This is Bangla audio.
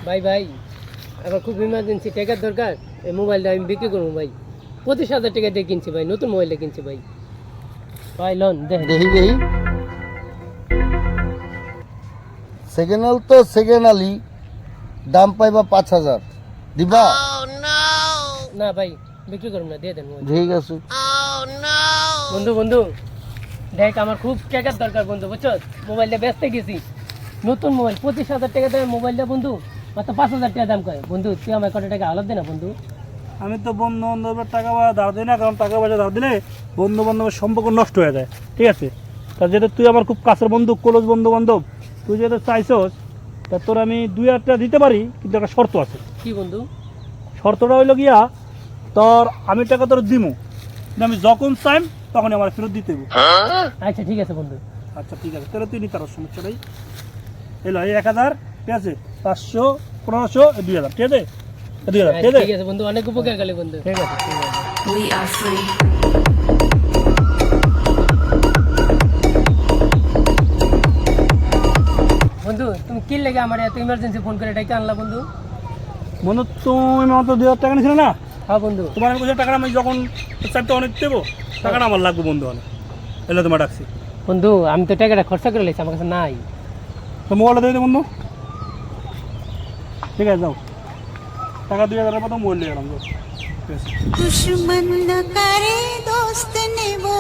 ভাই ভাই আমার খুব ইমার্জেন্সি টাকার দরকার, এই মোবাইলটা আমি বিক্রি করবো ভাই। 25,000 টাকা দিয়ে কিনছি ভাই, নতুন মোবাইলটা কিনছি ভাই। ভাই লোন দেখেন। দেখি সেকেন্ড হ্যান্ড তো সেকেন্ড হ্যান্ডই, দাম পাইবা 5,000 দিবা? না ভাই বিক্রি করবো না, দিয়ে দেন মোবাইল। ঠিক আছে। বন্ধু বন্ধু দেখ আমার খুব টাকার দরকার বন্ধু, বুঝছো? মোবাইলটা বেচতে গেছি, নতুন মোবাইল 25,000 টাকা দামের মোবাইলটা বন্ধু মাত্র 5,000 টাকা দাম করে। বন্ধু তুই আমার কত টাকা আলাদা দে না বন্ধু। আমি তো বন্ধু বান্ধবের টাকা পয়সা ধার দিই না, কারণ টাকা পয়সা ধার দিলে বন্ধু বান্ধবের সম্পর্ক নষ্ট হয়ে যায়, ঠিক আছে? তা যেহেতু তুই আমার খুব কাছের বন্ধু, ক্লোজ বন্ধু বান্ধব, তুই যেহেতু চাইছস, তা তোর আমি 2,000 টাকা দিতে পারি, কিন্তু একটা শর্ত আছে। কি বন্ধু? শর্তটা হইলো গিয়া, তোর আমি টাকা তোর দিমু, কিন্তু আমি যখন চাইম তখনই আমার ফেরত দিতে হবে। আচ্ছা ঠিক আছে বন্ধু। আচ্ছা ঠিক আছে, তাহলে তুই নিতে পারো, সমস্যা নেই। এলো এই 1,000, ঠিক আছে, 500, 1500, 2,000, ঠিক আছে? 2,000, ঠিক আছে? ঠিক আছে বন্ধু, অনেক উপকার করলে বন্ধু। ঠিক আছে, ঠিক আছে। We are free. বন্ধু তুমি কি লেগে আমার এত ইমার্জেন্সি ফোন করে ডাইকে আনলা বন্ধু? বন্ধু তুমি মাত্র 2,000 টাকা নিয়েছিলে না? হ্যাঁ বন্ধু। তোমার আমি টাকা আমি যখন চাইতে অনেক দেবো, টাকাটা আমার লাগবে বন্ধু, অনেক। এলে তোমার ডাকছি। বন্ধু আমি তো টাকাটা খরচা করে লেছি, আমার কাছে নাই। তো মোবাইলটা দিয়ে দে বন্ধু। ঠিক আছে যাও, টাকা 2,000 মতো মোবাইল নিয়ে গেলাম, যাও। ঠিক আছে। दुश्मन न करे दोस्त ने वो